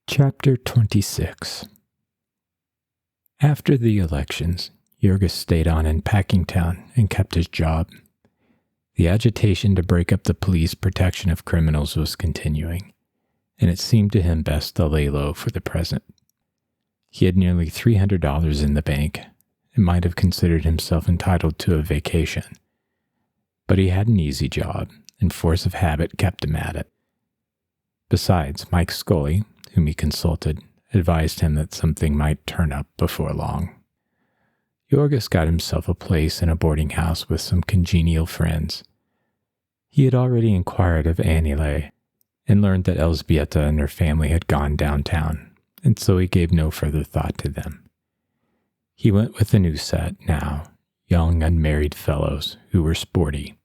Chapter 26. After the elections, Jurgis stayed on in Packingtown and kept his job. The agitation to break up the police protection of criminals was continuing, and it seemed to him best to lay low for the present. He had nearly $300 in the bank and might have considered himself entitled to a vacation. But he had an easy job, and force of habit kept him at it. Besides, Mike Scully, whom he consulted, advised him that something might turn up before long. Jurgis got himself a place in a boarding house with some congenial friends. He had already inquired of Annele and learned that Elzbieta and her family had gone downtown, and so he gave no further thought to them. He went with a new set now, young unmarried fellows who were sporty.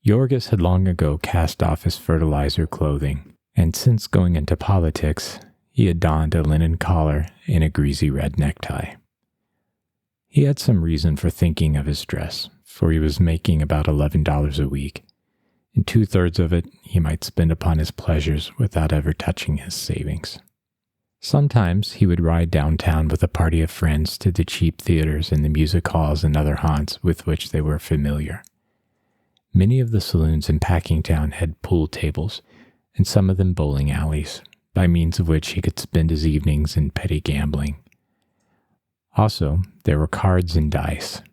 Jurgis had long ago cast off his fertilizer clothing, and since going into politics, he had donned a linen collar and a greasy red necktie. He had some reason for thinking of his dress, for he was making about $11 a week, and 2/3 of it he might spend upon his pleasures without ever touching his savings. Sometimes he would ride downtown with a party of friends to the cheap theaters and the music halls and other haunts with which they were familiar. Many of the saloons in Packingtown had pool tables, and some of them bowling alleys, by means of which he could spend his evenings in petty gambling. Also, there were cards and dice.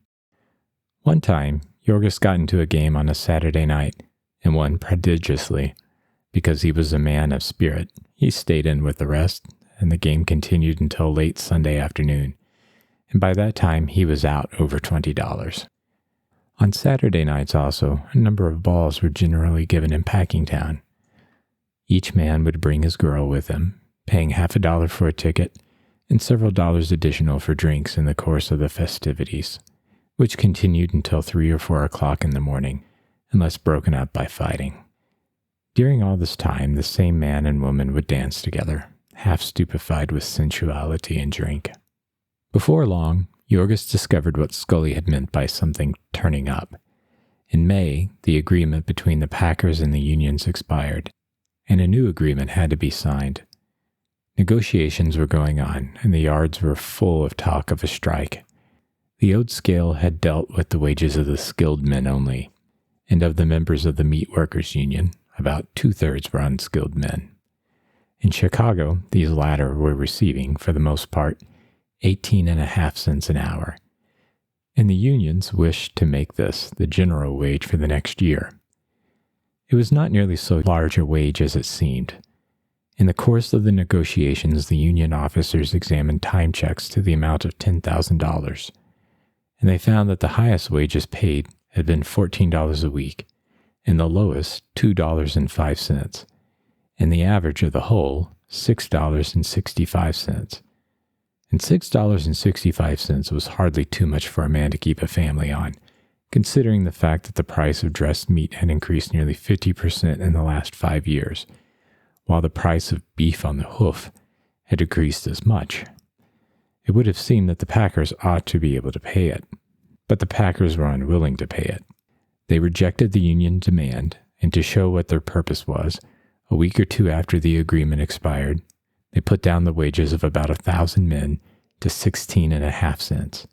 One time, Jurgis got into a game on a Saturday night and won prodigiously. Because he was a man of spirit, he stayed in with the rest, and the game continued until late Sunday afternoon, and by that time he was out over $20. On Saturday nights also, a number of balls were generally given in Packingtown. Each man would bring his girl with him, paying $50 for a ticket and several dollars additional for drinks in the course of the festivities, which continued until 3 or 4 o'clock in the morning, unless broken up by fighting. During all this time, the same man and woman would dance together, half stupefied with sensuality and drink. Before long, Jurgis discovered what Scully had meant by something turning up. In May, the agreement between the Packers and the unions expired, and a new agreement had to be signed. Negotiations were going on, and the yards were full of talk of a strike. The old scale had dealt with the wages of the skilled men only, and of the members of the meat workers' union, about 2/3 were unskilled men. In Chicago, these latter were receiving, for the most part, 18.5 cents an hour, and the unions wished to make this the general wage for the next year. It was not nearly so large a wage as it seemed. In the course of the negotiations, the union officers examined time checks to the amount of $10,000, and they found that the highest wages paid had been $14 a week, and the lowest $2.05, and the average of the whole $6.65. And $6.65 was hardly too much for a man to keep a family on, considering the fact that the price of dressed meat had increased nearly 50% in the last 5 years, while the price of beef on the hoof had decreased as much. It would have seemed that the Packers ought to be able to pay it, but the Packers were unwilling to pay it. They rejected the union demand, and to show what their purpose was, a week or two after the agreement expired, they put down the wages of about 1,000 men to 16.5 cents.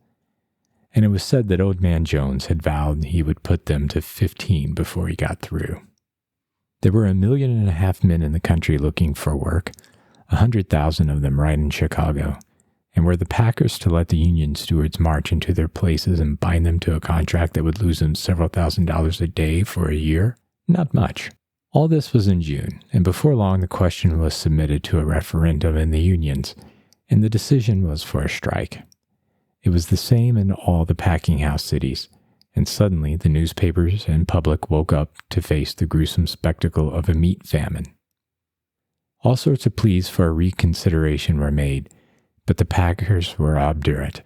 And it was said that Old Man Jones had vowed he would put them to 15 before he got through. There were 1.5 million men in the country looking for work, 100,000 of them right in Chicago, and were the Packers to let the union stewards march into their places and bind them to a contract that would lose them several $1,000s a day for a year? Not much. All this was in June, and before long the question was submitted to a referendum in the unions, and the decision was for a strike. It was the same in all the packing house cities, and suddenly the newspapers and public woke up to face the gruesome spectacle of a meat famine. All sorts of pleas for a reconsideration were made, but the Packers were obdurate,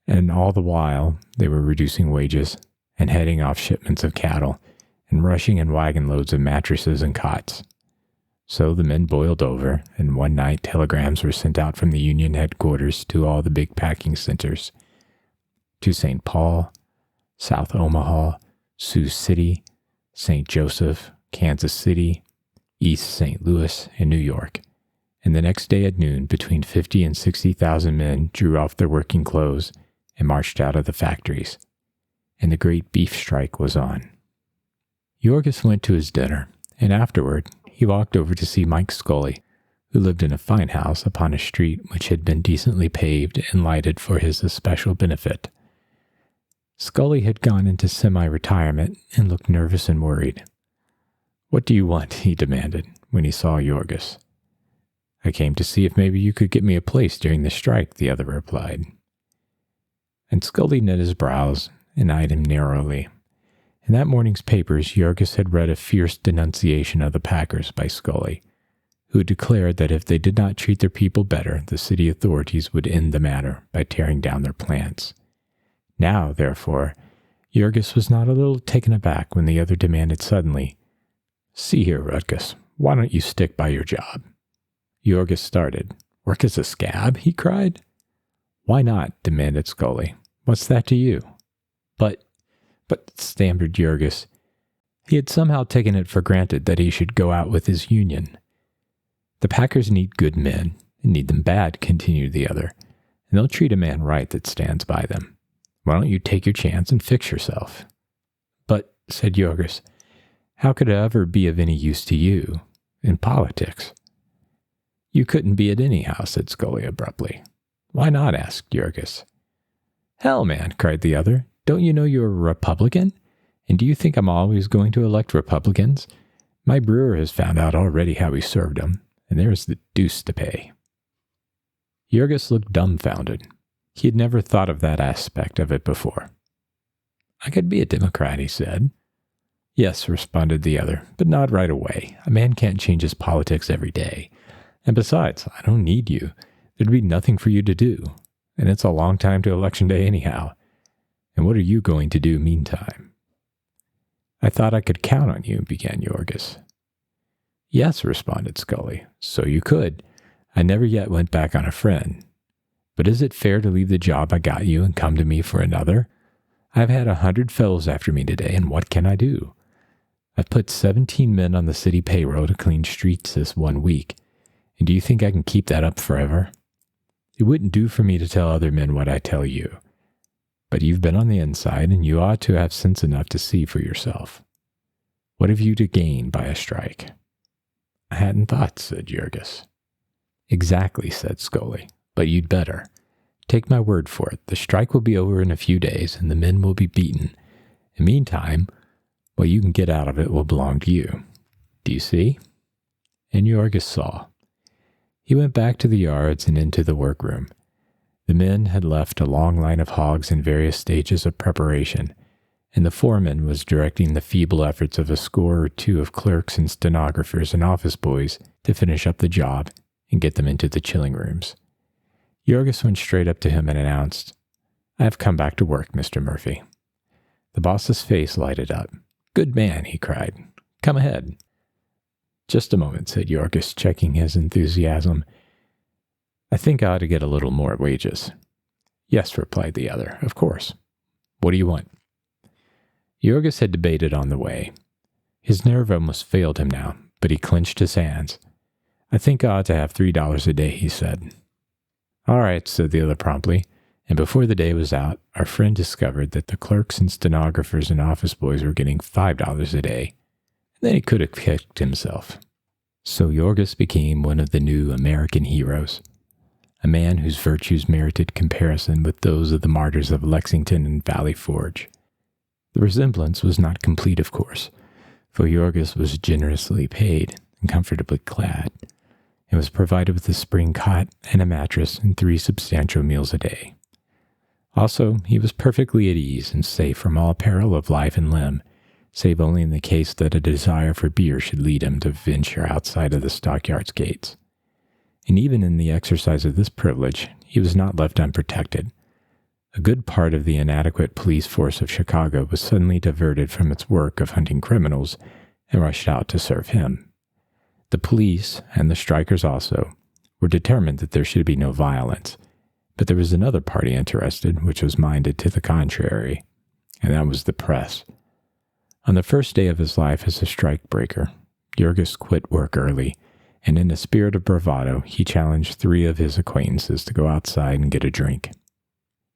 and all the while they were reducing wages and heading off shipments of cattle and rushing in wagon loads of mattresses and cots. So the men boiled over, and one night telegrams were sent out from the union headquarters to all the big packing centers, to St. Paul, South Omaha, Sioux City, St. Joseph, Kansas City, East St. Louis, and New York, and the next day at noon, between 50 and 60,000 men drew off their working clothes and marched out of the factories, and the great beef strike was on. Jorgis went to his dinner, and afterward he walked over to see Mike Scully, who lived in a fine house upon a street which had been decently paved and lighted for his especial benefit. Scully had gone into semi-retirement and looked nervous and worried. "What do you want?" he demanded when he saw Jorgis. "I came to see if maybe you could get me a place during the strike," the other replied. And Scully knit his brows and eyed him narrowly. In that morning's papers, Jorgis had read a fierce denunciation of the packers by Scully, who declared that if they did not treat their people better, the city authorities would end the matter by tearing down their plants. Now, therefore, Jorgis was not a little taken aback when the other demanded suddenly, "See here, Rutgers, why don't you stick by your job?" Jorgis started. "Work as a scab?" he cried. "Why not?" demanded Scully. "What's that to you?" But, stammered Jorgis. He had somehow taken it for granted that he should go out with his union. "The packers need good men, and need them bad," continued the other, "and they'll treat a man right that stands by them. Why don't you take your chance and fix yourself?" "But," said Jorgis, "how could it ever be of any use to you in politics?" "You couldn't be it anyhow," said Scully abruptly. "Why not?" asked Jorgis. "Hell, man," cried the other. "Don't you know you're a Republican? And do you think I'm always going to elect Republicans? My brewer has found out already how he served them, and there's the deuce to pay." Jorgis looked dumbfounded. He had never thought of that aspect of it before. "I could be a Democrat," he said. "Yes," responded the other, "but not right away. A man can't change his politics every day. And besides, I don't need you. There'd be nothing for you to do. And it's a long time to election day anyhow. And what are you going to do meantime?" "I thought I could count on you," began Jorgis. "Yes," responded Scully, "so you could. I never yet went back on a friend. But is it fair to leave the job I got you and come to me for another? I've had 100 fellows after me today, and what can I do? I've put 17 men on the city payroll to clean streets this 1 week. And do you think I can keep that up forever? It wouldn't do for me to tell other men what I tell you. But you've been on the inside, and you ought to have sense enough to see for yourself. What have you to gain by a strike?" "I hadn't thought," said Jorgis. "Exactly," said Scully. "But you'd better. Take my word for it. The strike will be over in a few days, and the men will be beaten. And meantime, what you can get out of it will belong to you. Do you see?" And Jorgis saw. He went back to the yards and into the workroom. The men had left a long line of hogs in various stages of preparation, and the foreman was directing the feeble efforts of a score or two of clerks and stenographers and office boys to finish up the job and get them into the chilling rooms. Jorgis went straight up to him and announced, "I have come back to work, Mr. Murphy." The boss's face lighted up. "Good man," he cried. "Come ahead." "Just a moment," said Jorgis, checking his enthusiasm. "I think I ought to get a little more wages." "Yes," replied the other, "of course. What do you want?" Jorgis had debated on the way. His nerve almost failed him now, but he clenched his hands. "I think I ought to have $3 a day," he said. "All right," said the other promptly, and before the day was out, our friend discovered that the clerks and stenographers and office boys were getting $5 a day. Then he could have kicked himself. So Jorgis became one of the new American heroes, a man whose virtues merited comparison with those of the martyrs of Lexington and Valley Forge. The resemblance was not complete, of course, for Jorgis was generously paid and comfortably clad, and was provided with a spring cot and a mattress and 3 substantial meals a day. Also, he was perfectly at ease and safe from all peril of life and limb, save only in the case that a desire for beer should lead him to venture outside of the stockyards gates. And even in the exercise of this privilege, he was not left unprotected. A good part of the inadequate police force of Chicago was suddenly diverted from its work of hunting criminals and rushed out to serve him. The police, and the strikers also, were determined that there should be no violence, but there was another party interested which was minded to the contrary, and that was the press. On the first day of his life as a strike breaker, Jorgis quit work early and in a spirit of bravado, he challenged 3 of his acquaintances to go outside and get a drink.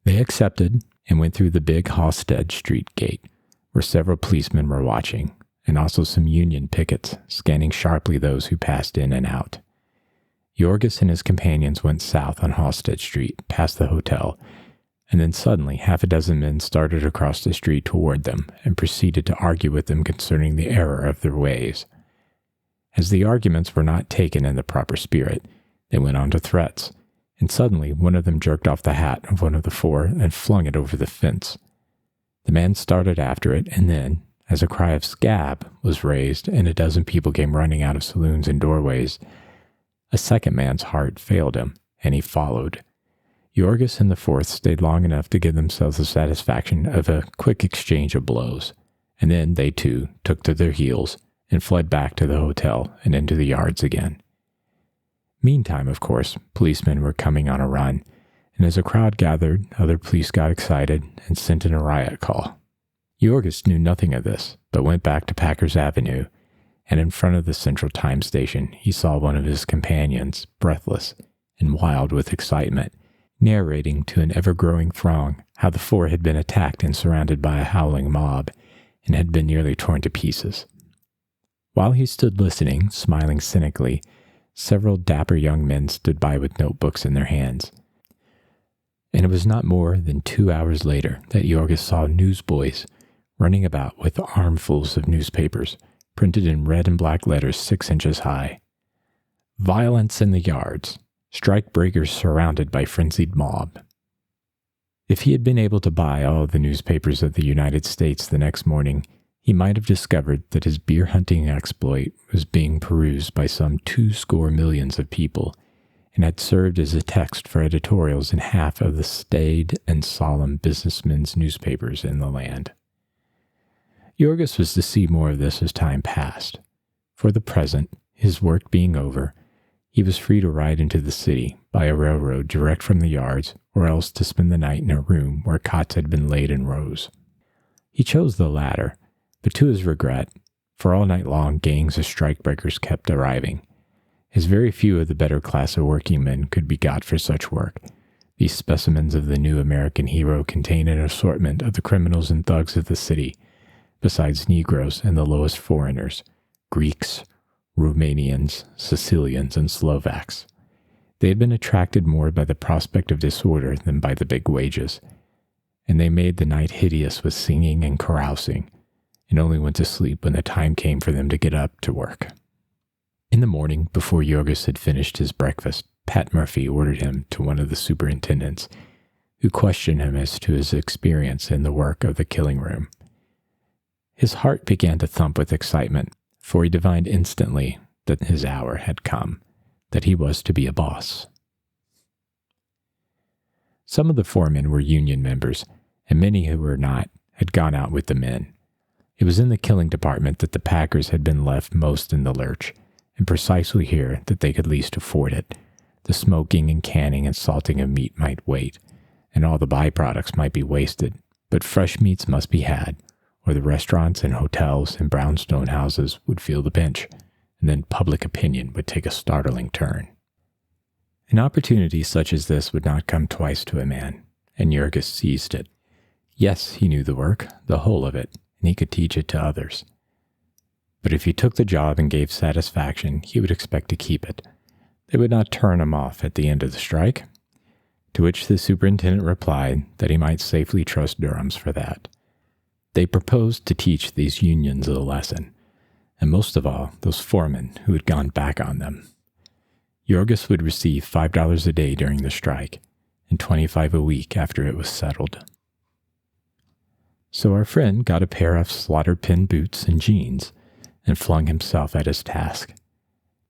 They accepted and went through the big Halsted Street gate, where several policemen were watching, and also some Union pickets, scanning sharply those who passed in and out. Jorgis and his companions went south on Halsted Street, past the hotel, and then suddenly 6 men started across the street toward them and proceeded to argue with them concerning the error of their ways. As the arguments were not taken in the proper spirit, they went on to threats, and suddenly one of them jerked off the hat of one of the 4 and flung it over the fence. The man started after it, and then, as a cry of "scab" was raised and a dozen people came running out of saloons and doorways, a second man's heart failed him, and he followed. Jorgis and the 4th stayed long enough to give themselves the satisfaction of a quick exchange of blows, and then they too took to their heels and fled back to the hotel and into the yards again. Meantime, of course, policemen were coming on a run, and as a crowd gathered, other police got excited and sent in a riot call. Jorgis knew nothing of this, but went back to Packers Avenue, and in front of the Central Time Station, he saw one of his companions, breathless and wild with excitement, narrating to an ever-growing throng how the 4 had been attacked and surrounded by a howling mob, and had been nearly torn to pieces. While he stood listening, smiling cynically, several dapper young men stood by with notebooks in their hands. And it was not more than 2 hours later that Jorgis saw newsboys running about with armfuls of newspapers, printed in red and black letters 6 inches high. "Violence in the yards. Strikebreakers surrounded by frenzied mob." If he had been able to buy all the newspapers of the United States the next morning, he might have discovered that his beer hunting exploit was being perused by some 20 million of people, and had served as a text for editorials in half of the staid and solemn businessmen's newspapers in the land. Jorgis was to see more of this as time passed. For the present, his work being over, he was free to ride into the city by a railroad direct from the yards, or else to spend the night in a room where cots had been laid in rows. He chose the latter, but to his regret, for all night long gangs of strikebreakers kept arriving, as very few of the better class of working men could be got for such work. These specimens of the new American hero contained an assortment of the criminals and thugs of the city, besides Negroes and the lowest foreigners, Greeks, Romanians, Sicilians, and Slovaks. They had been attracted more by the prospect of disorder than by the big wages, and they made the night hideous with singing and carousing, and only went to sleep when the time came for them to get up to work. In the morning, before Jorgis had finished his breakfast, Pat Murphy ordered him to one of the superintendents, who questioned him as to his experience in the work of the killing room. His heart began to thump with excitement, for he divined instantly that his hour had come, that he was to be a boss. Some of the foremen were union members, and many who were not had gone out with the men. It was in the killing department that the Packers had been left most in the lurch, and precisely here that they could least afford it. The smoking and canning and salting of meat might wait, and all the byproducts might be wasted, but fresh meats must be had, or the restaurants and hotels and brownstone houses would feel the pinch, and then public opinion would take a startling turn. An opportunity such as this would not come twice to a man, and Jorgis seized it. Yes, he knew the work, the whole of it, and he could teach it to others. But if he took the job and gave satisfaction, he would expect to keep it. They would not turn him off at the end of the strike. To which the superintendent replied that he might safely trust Durham's for that. They proposed to teach these unions a lesson, and most of all, those foremen who had gone back on them. Jorgis would receive $5 a day during the strike, and $25 a week after it was settled. So our friend got a pair of slaughter-pin boots and jeans, and flung himself at his task.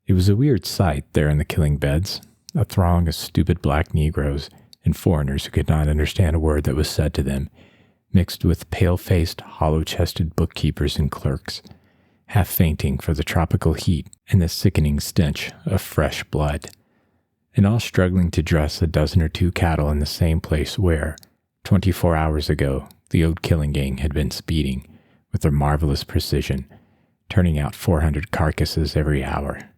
It was a weird sight there in the killing beds, a throng of stupid black Negroes and foreigners who could not understand a word that was said to them, mixed with pale-faced, hollow-chested bookkeepers and clerks, half fainting for the tropical heat and the sickening stench of fresh blood, and all struggling to dress a dozen or 2 cattle in the same place where, 24 hours ago, the old killing gang had been speeding, with their marvelous precision, turning out 400 carcasses every hour.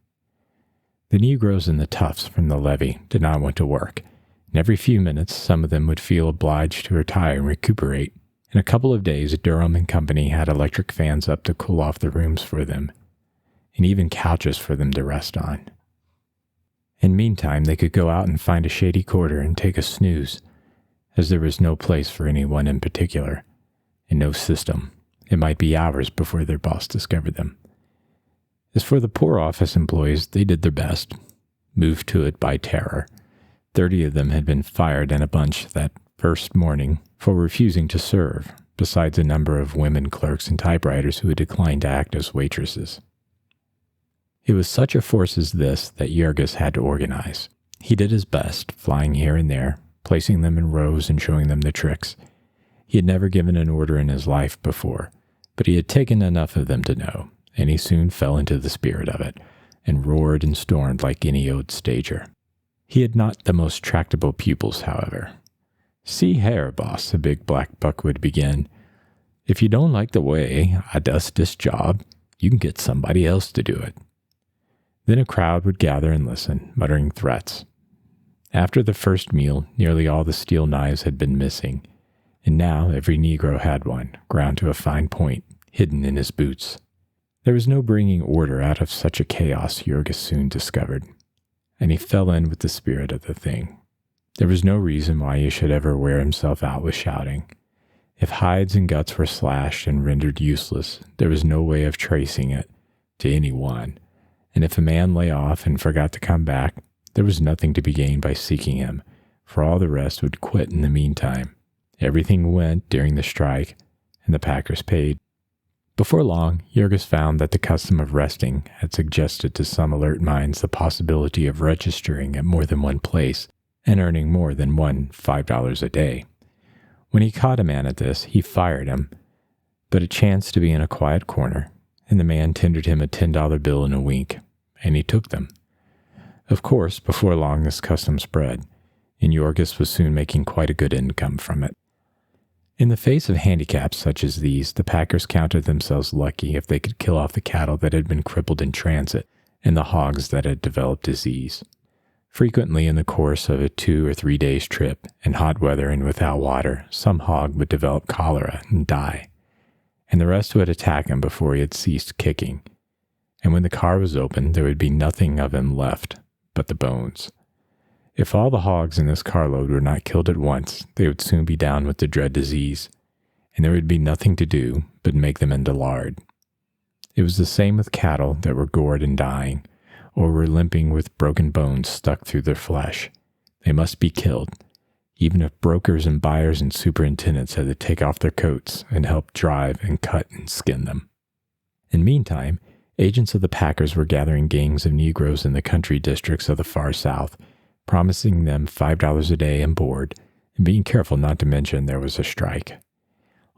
The Negroes and the toughs from the levee did not want to work, and every few minutes some of them would feel obliged to retire and recuperate. In a couple of days, Durham and Company had electric fans up to cool off the rooms for them, and even couches for them to rest on. In meantime, they could go out and find a shady quarter and take a snooze, as there was no place for anyone in particular, and no system. It might be hours before their boss discovered them. As for the poor office employees, they did their best, moved to it by terror. 30 of them had been fired in a bunch that first morning for refusing to serve, besides a number of women clerks and typewriters who had declined to act as waitresses. It was such a force as this that Jurgis had to organize. He did his best, flying here and there, placing them in rows and showing them the tricks. He had never given an order in his life before, but he had taken enough of them to know, and he soon fell into the spirit of it, and roared and stormed like any old stager. He had not the most tractable pupils, however. "See here, boss," the big black buck would begin. "If you don't like the way I does this job, you can get somebody else to do it." Then a crowd would gather and listen, muttering threats. After the first meal, nearly all the steel knives had been missing, and now every Negro had one, ground to a fine point, hidden in his boots. There was no bringing order out of such a chaos, Jurgis soon discovered, and he fell in with the spirit of the thing. There was no reason why he should ever wear himself out with shouting. If hides and guts were slashed and rendered useless, there was no way of tracing it to any one, and if a man lay off and forgot to come back, there was nothing to be gained by seeking him, for all the rest would quit in the meantime. Everything went during the strike, and the packers paid. Before long, Jurgis found that the custom of resting had suggested to some alert minds the possibility of registering at more than one place and earning more than $5 a day. When he caught a man at this, he fired him, but it chanced to be in a quiet corner, and the man tendered him a $10 bill in a wink, and he took them. Of course, before long this custom spread, and Jurgis was soon making quite a good income from it. In the face of handicaps such as these, the packers counted themselves lucky if they could kill off the cattle that had been crippled in transit and the hogs that had developed disease. Frequently in the course of a 2 or 3 days trip, in hot weather and without water, some hog would develop cholera and die, and the rest would attack him before he had ceased kicking. And when the car was opened, there would be nothing of him left but the bones. If all the hogs in this carload were not killed at once, they would soon be down with the dread disease, and there would be nothing to do but make them into lard. It was the same with cattle that were gored and dying, or were limping with broken bones stuck through their flesh. They must be killed, even if brokers and buyers and superintendents had to take off their coats and help drive and cut and skin them. In meantime, agents of the packers were gathering gangs of Negroes in the country districts of the far South, promising them $5 a day and board, and being careful not to mention there was a strike.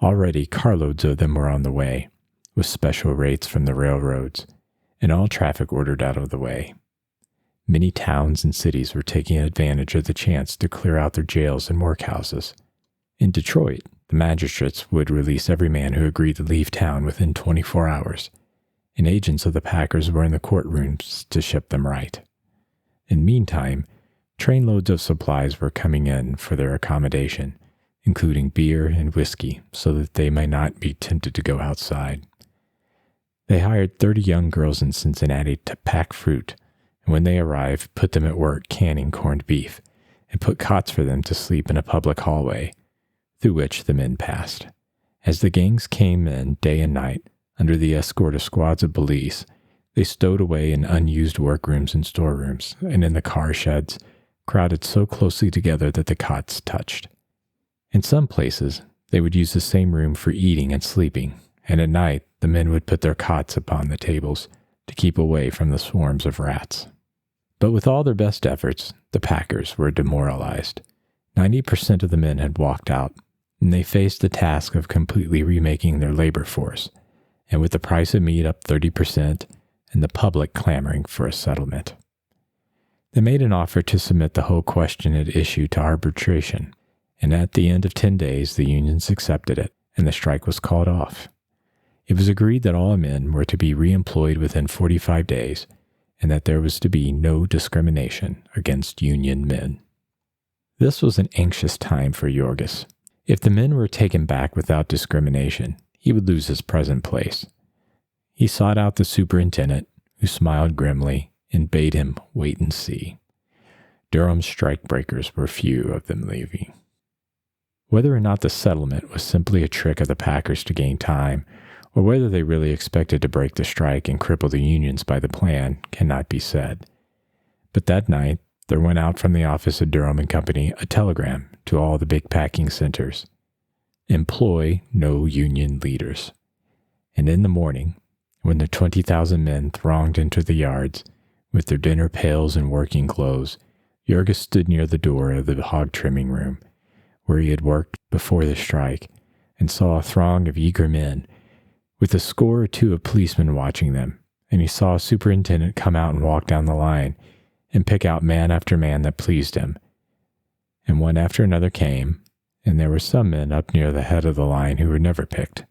Already carloads of them were on the way, with special rates from the railroads, and all traffic ordered out of the way. Many towns and cities were taking advantage of the chance to clear out their jails and workhouses. In Detroit, the magistrates would release every man who agreed to leave town within 24 hours, and agents of the packers were in the courtrooms to ship them right. In the meantime, trainloads of supplies were coming in for their accommodation, including beer and whiskey, so that they might not be tempted to go outside. They hired 30 young girls in Cincinnati to pack fruit, and when they arrived, put them at work canning corned beef, and put cots for them to sleep in a public hallway, through which the men passed. As the gangs came in day and night, under the escort of squads of police, they stowed away in unused workrooms and storerooms, and in the car sheds, crowded so closely together that the cots touched. In some places, they would use the same room for eating and sleeping, and at night the men would put their cots upon the tables to keep away from the swarms of rats. But with all their best efforts, the packers were demoralized. 90% of the men had walked out, and they faced the task of completely remaking their labor force, and with the price of meat up 30% and the public clamoring for a settlement. They made an offer to submit the whole question at issue to arbitration, and at the end of 10 days the unions accepted it, and the strike was called off. It was agreed that all men were to be reemployed within 45 days, and that there was to be no discrimination against union men. This was an anxious time for Jorgis. If the men were taken back without discrimination, he would lose his present place. He sought out the superintendent, who smiled grimly and bade him wait and see. Durham's strikebreakers were few of them leaving. Whether or not the settlement was simply a trick of the Packers to gain time, or whether they really expected to break the strike and cripple the unions by the plan, cannot be said. But that night, there went out from the office of Durham and Company a telegram to all the big packing centers. Employ no union leaders. And in the morning, when the 20,000 men thronged into the yards, with their dinner pails and working clothes, Jorgis stood near the door of the hog trimming room, where he had worked before the strike, and saw a throng of eager men, with a score or two of policemen watching them, and he saw a superintendent come out and walk down the line, and pick out man after man that pleased him. And one after another came, and there were some men up near the head of the line who were never picked,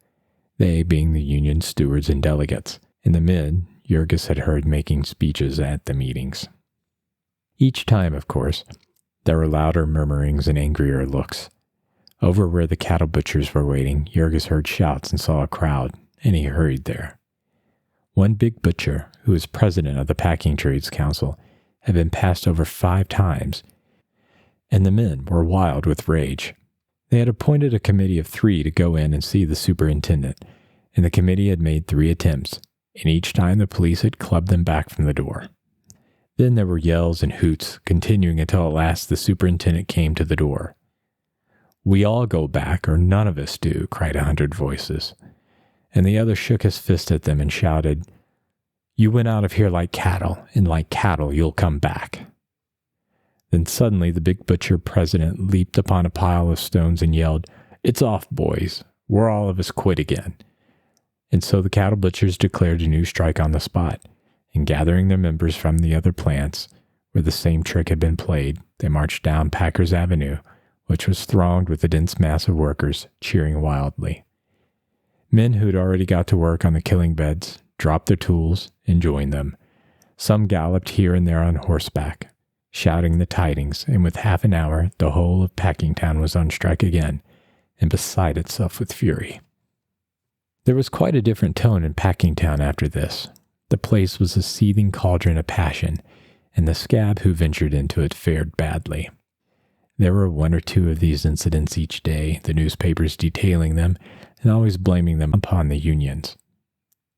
they being the union stewards and delegates, and the men Jorgis had heard making speeches at the meetings. Each time, of course, there were louder murmurings and angrier looks. Over where the cattle butchers were waiting, Jorgis heard shouts and saw a crowd, and he hurried there. One big butcher, who was president of the Packing Trades Council, had been passed over 5 times, and the men were wild with rage. They had appointed a committee of 3 to go in and see the superintendent, and the committee had made 3 attempts, and each time the police had clubbed them back from the door. Then there were yells and hoots, continuing until at last the superintendent came to the door. "We all go back, or none of us do," cried 100 voices. And the other shook his fist at them and shouted, "You went out of here like cattle, and like cattle you'll come back." Then suddenly the big butcher president leaped upon a pile of stones and yelled, "It's off, boys. We're all of us quit again." And so the cattle butchers declared a new strike on the spot, and gathering their members from the other plants, where the same trick had been played, they marched down Packers Avenue, which was thronged with a dense mass of workers, cheering wildly. Men who had already got to work on the killing beds dropped their tools and joined them. Some galloped here and there on horseback, shouting the tidings, and with half an hour the whole of Packingtown was on strike again, and beside itself with fury. There was quite a different tone in Packingtown after this. The place was a seething cauldron of passion, and the scab who ventured into it fared badly. There were 1 or 2 of these incidents each day, the newspapers detailing them, and always blaming them upon the unions.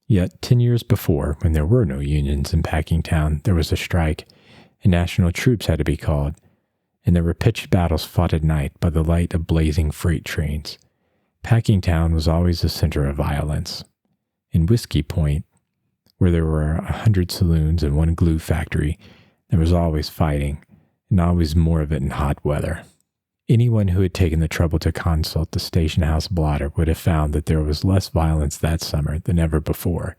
Yet 10 years before, when there were no unions in Packingtown, there was a strike, and national troops had to be called, and there were pitched battles fought at night by the light of blazing freight trains. Packingtown was always a center of violence. In Whiskey Point, where there were 100 saloons and 1 glue factory, there was always fighting, and always more of it in hot weather. Anyone who had taken the trouble to consult the station house blotter would have found that there was less violence that summer than ever before,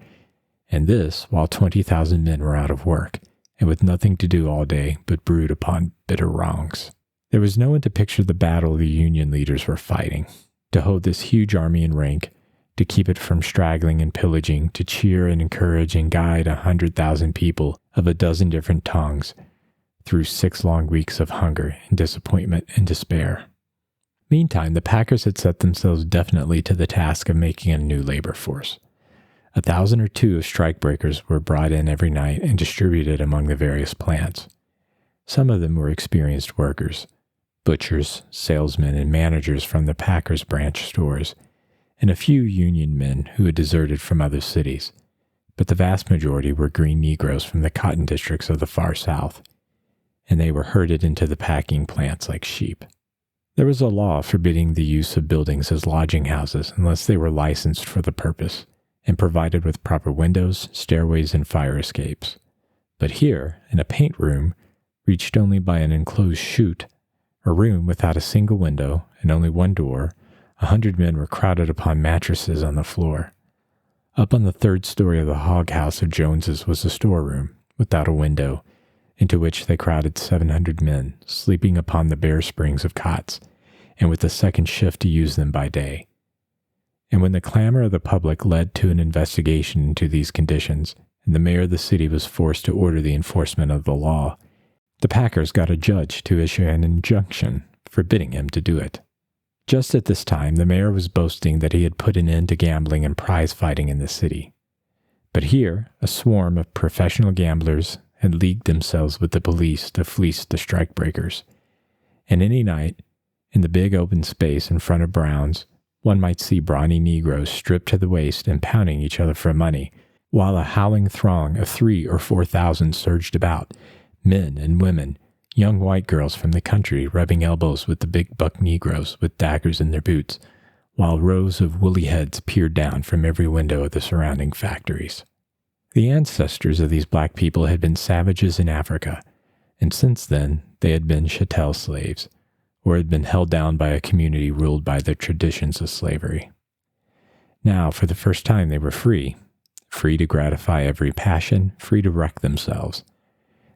and this while 20,000 men were out of work, and with nothing to do all day but brood upon bitter wrongs. There was no one to picture the battle the union leaders were fighting, to hold this huge army in rank, to keep it from straggling and pillaging, to cheer and encourage and guide 100,000 people of a dozen different tongues through 6 long weeks of hunger and disappointment and despair. Meantime, the Packers had set themselves definitely to the task of making a new labor force. 1,000 or 2 of strikebreakers were brought in every night and distributed among the various plants. Some of them were experienced workers, butchers, salesmen, and managers from the Packers branch stores, and a few union men who had deserted from other cities, but the vast majority were green Negroes from the cotton districts of the far South, and they were herded into the packing plants like sheep. There was a law forbidding the use of buildings as lodging houses unless they were licensed for the purpose and provided with proper windows, stairways, and fire escapes. But here, in a paint room, reached only by an enclosed chute, a room without a single window and only 1 door, 100 men were crowded upon mattresses on the floor. Up on the 3rd story of the hog house of Jones's was a storeroom, without a window, into which they crowded 700 men, sleeping upon the bare springs of cots, and with a second shift to use them by day. And when the clamor of the public led to an investigation into these conditions, and the mayor of the city was forced to order the enforcement of the law. The Packers got a judge to issue an injunction forbidding him to do it. Just at this time, the mayor was boasting that he had put an end to gambling and prize fighting in the city. But here, a swarm of professional gamblers had leagued themselves with the police to fleece the strikebreakers. And any night, in the big open space in front of Brown's, one might see brawny Negroes stripped to the waist and pounding each other for money, while a howling throng of 3,000 or 4,000 surged about, men and women, young white girls from the country rubbing elbows with the big buck Negroes with daggers in their boots, while rows of woolly heads peered down from every window of the surrounding factories. The ancestors of these black people had been savages in Africa, and since then they had been chattel slaves, or had been held down by a community ruled by the traditions of slavery. Now, for the first time, they were free to gratify every passion, free to wreck themselves.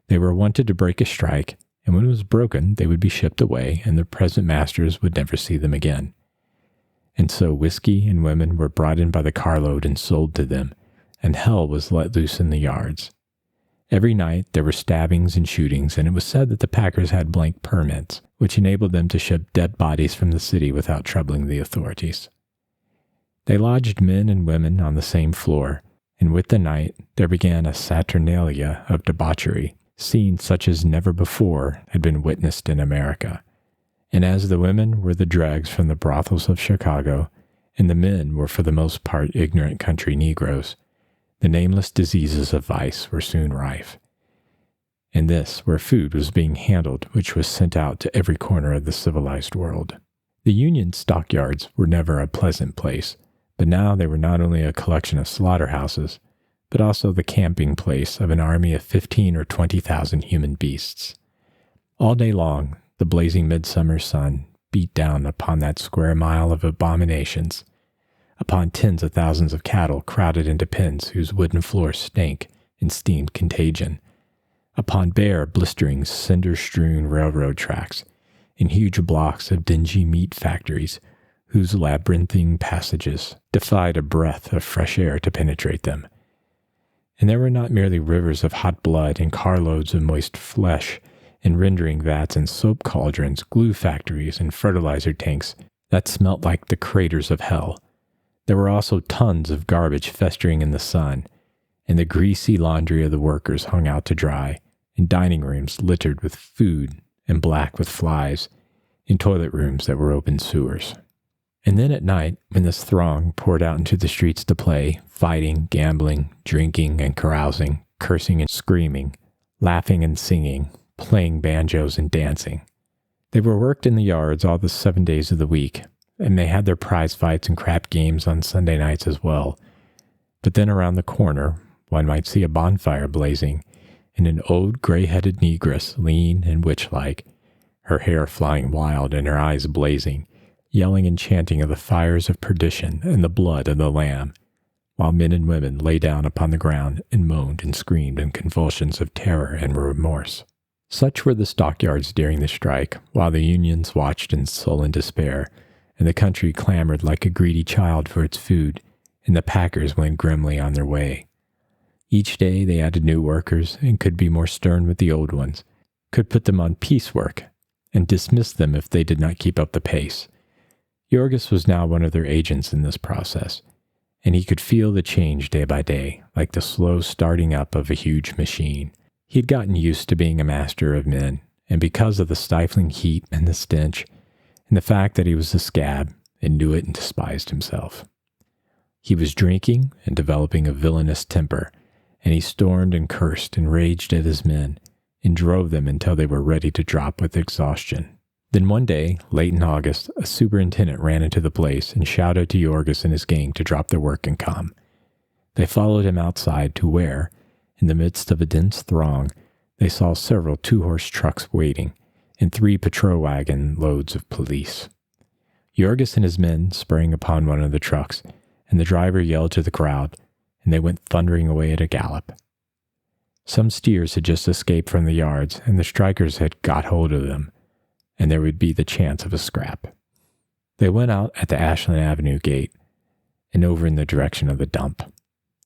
They were wanted to break a strike, and when it was broken, they would be shipped away, and their present masters would never see them again. And so whiskey and women were brought in by the carload and sold to them, and hell was let loose in the yards. Every night there were stabbings and shootings, and it was said that the Packers had blank permits, which enabled them to ship dead bodies from the city without troubling the authorities. They lodged men and women on the same floor, and with the night there began a saturnalia of debauchery, scenes such as never before had been witnessed in America. And as the women were the dregs from the brothels of Chicago, and the men were for the most part ignorant country Negroes, the nameless diseases of vice were soon rife. And this where food was being handled, which was sent out to every corner of the civilized world. The Union stockyards were never a pleasant place, but now they were not only a collection of slaughterhouses, but also the camping place of an army of 15,000 or 20,000 human beasts. All day long, the blazing midsummer sun beat down upon that square mile of abominations, upon tens of thousands of cattle crowded into pens whose wooden floors stank and steamed contagion, upon bare, blistering, cinder-strewn railroad tracks, and huge blocks of dingy meat factories whose labyrinthine passages defied a breath of fresh air to penetrate them. And there were not merely rivers of hot blood and carloads of moist flesh, and rendering vats and soap cauldrons, glue factories and fertilizer tanks that smelt like the craters of hell. There were also tons of garbage festering in the sun, and the greasy laundry of the workers hung out to dry, in dining rooms littered with food and black with flies, in toilet rooms that were open sewers. And then at night, when this throng poured out into the streets to play, fighting, gambling, drinking and carousing, cursing and screaming, laughing and singing, playing banjos and dancing. They were worked in the yards all the 7 days of the week, and they had their prize fights and crap games on Sunday nights as well. But then around the corner, one might see a bonfire blazing, and an old gray-headed negress, lean and witch-like, her hair flying wild and her eyes blazing, yelling and chanting of the fires of perdition and the blood of the Lamb, while men and women lay down upon the ground and moaned and screamed in convulsions of terror and remorse. Such were the stockyards during the strike, while the unions watched in sullen despair, and the country clamored like a greedy child for its food, and the packers went grimly on their way. Each day they added new workers and could be more stern with the old ones, could put them on piecework, and dismiss them if they did not keep up the pace. Jorgis was now one of their agents in this process, and he could feel the change day by day, like the slow starting up of a huge machine. He had gotten used to being a master of men, and because of the stifling heat and the stench, and the fact that he was a scab, and knew it and despised himself. He was drinking and developing a villainous temper, and he stormed and cursed and raged at his men, and drove them until they were ready to drop with exhaustion. Then one day, late in August, a superintendent ran into the place and shouted to Jorgis and his gang to drop their work and come. They followed him outside to where, in the midst of a dense throng, they saw several two-horse trucks waiting, and 3 patrol wagon loads of police. Jorgis and his men sprang upon one of the trucks, and the driver yelled to the crowd, and they went thundering away at a gallop. Some steers had just escaped from the yards, and the strikers had got hold of them, and there would be the chance of a scrap. They went out at the Ashland Avenue gate, and over in the direction of the dump.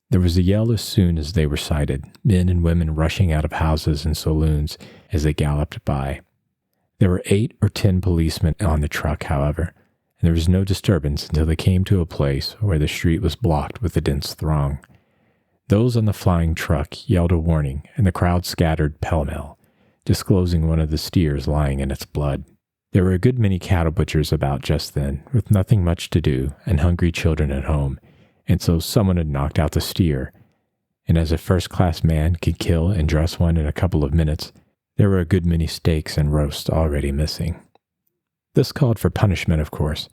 There was a yell as soon as they were sighted, men and women rushing out of houses and saloons as they galloped by. There were 8 or 10 policemen on the truck, however, and there was no disturbance until they came to a place where the street was blocked with a dense throng. Those on the flying truck yelled a warning, and the crowd scattered pell-mell, disclosing one of the steers lying in its blood. There were a good many cattle butchers about just then, with nothing much to do and hungry children at home, and so someone had knocked out the steer. And as a first-class man could kill and dress one in a couple of minutes, there were a good many steaks and roasts already missing. This called for punishment, of course,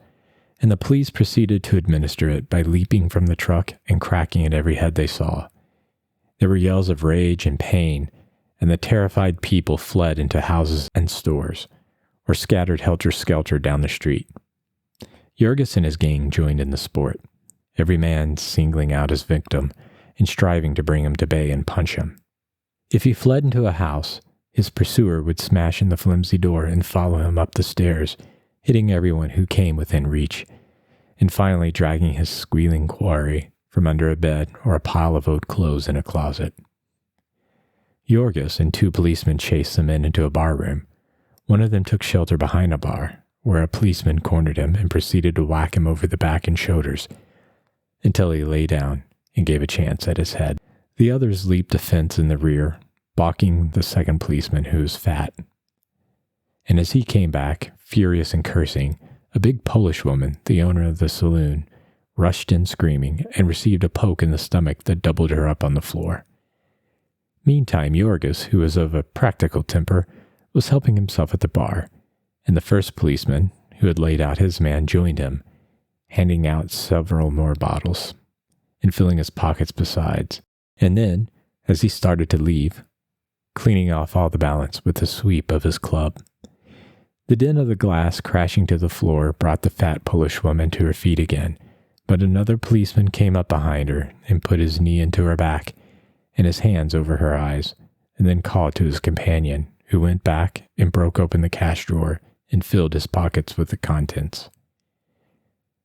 and the police proceeded to administer it by leaping from the truck and cracking at every head they saw. There were yells of rage and pain, and the terrified people fled into houses and stores, or scattered helter-skelter down the street. Jurgis and his gang joined in the sport, every man singling out his victim and striving to bring him to bay and punch him. If he fled into a house, his pursuer would smash in the flimsy door and follow him up the stairs, hitting everyone who came within reach, and finally dragging his squealing quarry from under a bed or a pile of old clothes in a closet. Jurgis and 2 policemen chased the men into a barroom. One of them took shelter behind a bar, where a policeman cornered him and proceeded to whack him over the back and shoulders until he lay down and gave a chance at his head. The others leaped a fence in the rear, balking the second policeman, who was fat. And as he came back, furious and cursing, a big Polish woman, the owner of the saloon, rushed in screaming and received a poke in the stomach that doubled her up on the floor. Meantime, Jurgis, who was of a practical temper, was helping himself at the bar, and the first policeman, who had laid out his man, joined him, handing out several more bottles and filling his pockets besides, and then, as he started to leave, cleaning off all the balance with a sweep of his club. The din of the glass crashing to the floor brought the fat Polish woman to her feet again, but another policeman came up behind her and put his knee into her back and his hands over her eyes, and then called to his companion, who went back and broke open the cash drawer and filled his pockets with the contents.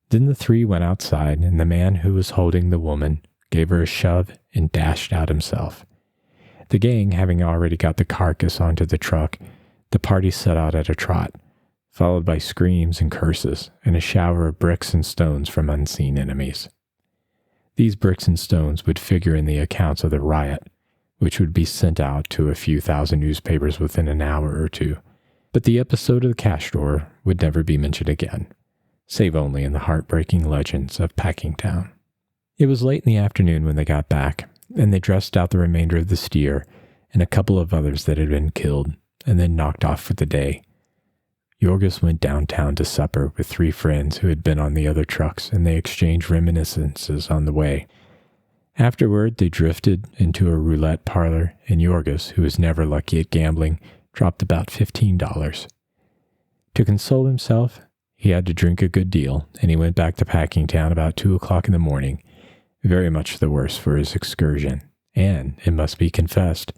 Then the 3 went outside, and the man who was holding the woman gave her a shove and dashed out himself. The gang having already got the carcass onto the truck, the party set out at a trot, followed by screams and curses and a shower of bricks and stones from unseen enemies. These bricks and stones would figure in the accounts of the riot, which would be sent out to a few thousand newspapers within an hour or 2, but the episode of the cash drawer would never be mentioned again, save only in the heartbreaking legends of Packingtown. It was late in the afternoon when they got back, and they dressed out the remainder of the steer and a couple of others that had been killed, and then knocked off for the day. Jurgis went downtown to supper with 3 friends who had been on the other trucks, and they exchanged reminiscences on the way. Afterward, they drifted into a roulette parlor, and Jurgis, who was never lucky at gambling, dropped about $15. To console himself, he had to drink a good deal, and he went back to Packingtown about 2 o'clock in the morning, very much the worse for his excursion, and, it must be confessed,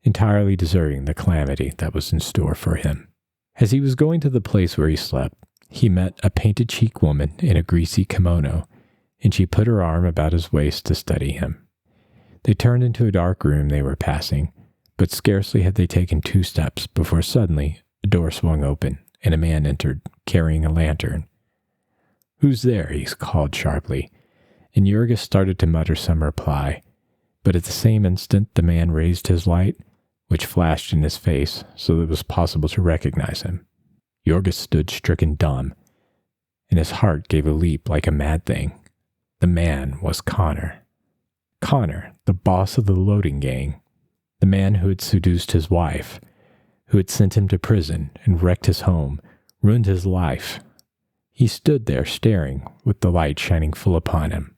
entirely deserving the calamity that was in store for him. As he was going to the place where he slept, he met a painted-cheek woman in a greasy kimono, and she put her arm about his waist to steady him. They turned into a dark room they were passing, but scarcely had they taken 2 steps before suddenly a door swung open, and a man entered, carrying a lantern. "Who's there?" he called sharply, and Jurgis started to mutter some reply, but at the same instant the man raised his light, which flashed in his face so that it was possible to recognize him. Jurgis stood stricken dumb, and his heart gave a leap like a mad thing. The man was Connor. Connor, the boss of the loading gang, the man who had seduced his wife, who had sent him to prison and wrecked his home, ruined his life. He stood there staring, with the light shining full upon him.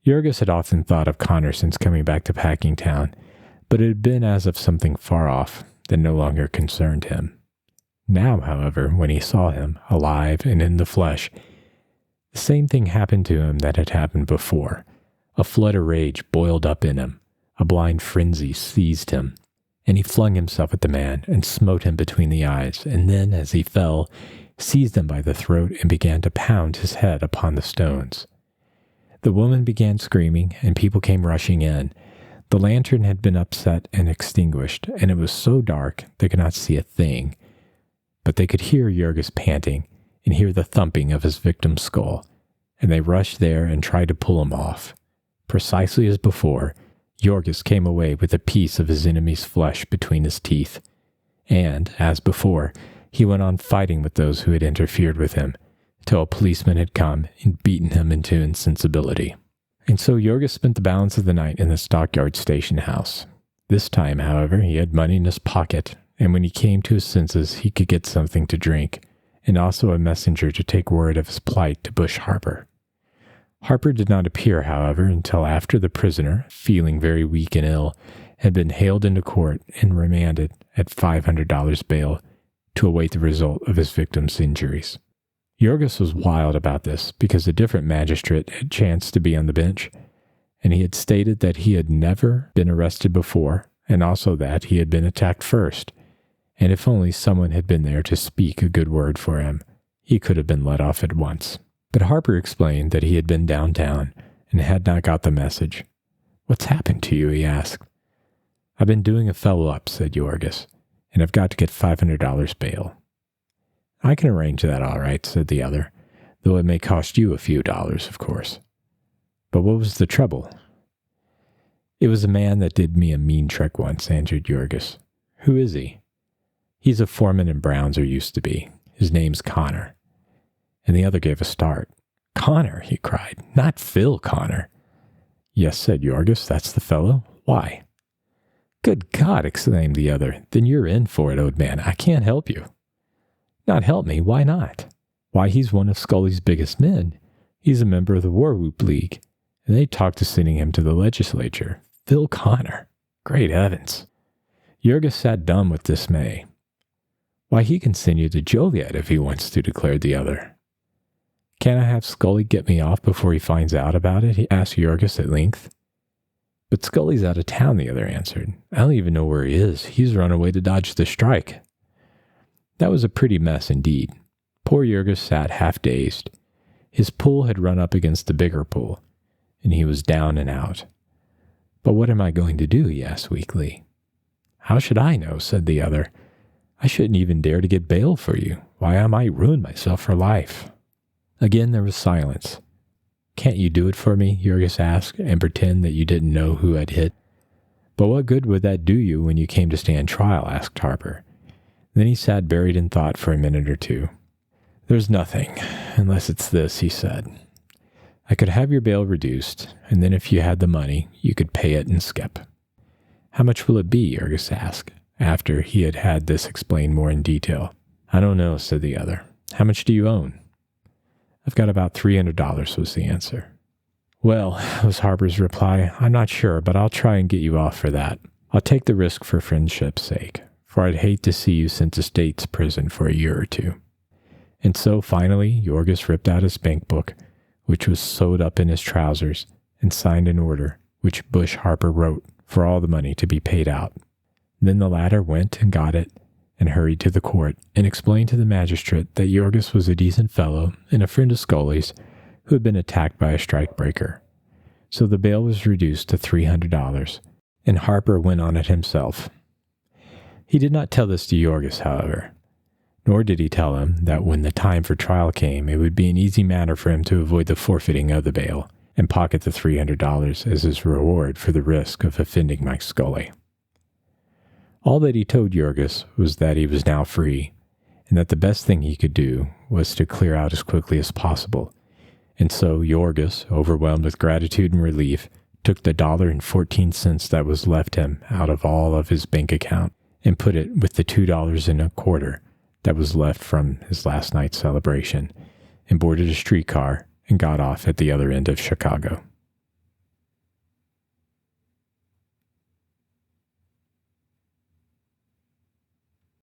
Jurgis had often thought of Connor since coming back to Packingtown, but it had been as of something far off that no longer concerned him. Now, however, when he saw him, alive and in the flesh, the same thing happened to him that had happened before. A flood of rage boiled up in him, a blind frenzy seized him, and he flung himself at the man and smote him between the eyes, and then, as he fell, seized him by the throat and began to pound his head upon the stones. The woman began screaming, and people came rushing in. The lantern had been upset and extinguished, and it was so dark they could not see a thing. But they could hear Jurgis panting and hear the thumping of his victim's skull, and they rushed there and tried to pull him off. Precisely as before, Jurgis came away with a piece of his enemy's flesh between his teeth. And, as before, he went on fighting with those who had interfered with him, till a policeman had come and beaten him into insensibility. And so Jurgis spent the balance of the night in the stockyard station house. This time, however, he had money in his pocket, and when he came to his senses, he could get something to drink, and also a messenger to take word of his plight to Bush Harper. Harper did not appear, however, until after the prisoner, feeling very weak and ill, had been haled into court and remanded at $500 bail to await the result of his victim's injuries. Jurgis was wild about this because a different magistrate had chanced to be on the bench, and he had stated that he had never been arrested before, and also that he had been attacked first, and if only someone had been there to speak a good word for him, he could have been let off at once. But Harper explained that he had been downtown and had not got the message. "What's happened to you?" he asked. "I've been doing a fellow up," said Jurgis, "and I've got to get $500 bail." "I can arrange that all right," said the other, "though it may cost you a few dollars, of course." "But what was the trouble?" "It was a man that did me a mean trick once," answered Jurgis. "Who is he?" "He's a foreman in Browns, or used to be. His name's Connor." And the other gave a start. "Connor," he cried. "Not Phil Connor." "Yes," said Jurgis, "that's the fellow. Why?" "Good God," exclaimed the other. "Then you're in for it, old man. I can't help you." "Not help me? Why not?" "Why, he's one of Scully's biggest men. He's a member of the War Whoop League, and they talked to sending him to the legislature. Phil Connor. Great heavens." Jurgis sat dumb with dismay. "Why, he can send you to Joliet if he wants to," declared the other. "Can't I have Scully get me off before he finds out about it?" he asked Jurgis at length. "But Scully's out of town," the other answered. "I don't even know where he is. He's run away to dodge the strike." That was a pretty mess indeed. Poor Jurgis sat half-dazed. His pool had run up against the bigger pool, and he was down and out. "But what am I going to do?" he asked weakly. "How should I know?" said the other. "I shouldn't even dare to get bail for you. Why, I might ruin myself for life." Again there was silence. "Can't you do it for me?" Jurgis asked, "and pretend that you didn't know who had hit?" "But what good would that do you when you came to stand trial?" asked Harper. Then he sat buried in thought for a minute or two. "There's nothing, unless it's this," he said. "I could have your bail reduced, and then if you had the money, you could pay it and skip." "How much will it be?" Jurgis asked, after he had had this explained more in detail. "I don't know," said the other. "How much do you own?" "I've got about $300, was the answer. "Well," was Harper's reply, "I'm not sure, but I'll try and get you off for that. I'll take the risk for friendship's sake, for I'd hate to see you sent to state's prison for a year or two." And so, finally, Jurgis ripped out his bank book, which was sewed up in his trousers, and signed an order, which Bush Harper wrote, for all the money to be paid out. Then the latter went and got it, and hurried to the court, and explained to the magistrate that Jurgis was a decent fellow and a friend of Scully's who had been attacked by a strikebreaker. So the bail was reduced to $300, and Harper went on it himself. He did not tell this to Jurgis, however, nor did he tell him that when the time for trial came, it would be an easy matter for him to avoid the forfeiting of the bail and pocket the $300 as his reward for the risk of offending Mike Scully. All that he told Jurgis was that he was now free, and that the best thing he could do was to clear out as quickly as possible. And so Jurgis, overwhelmed with gratitude and relief, took the $1.14 that was left him out of all of his bank account and put it with the $2.25 that was left from his last night's celebration, and boarded a streetcar and got off at the other end of Chicago.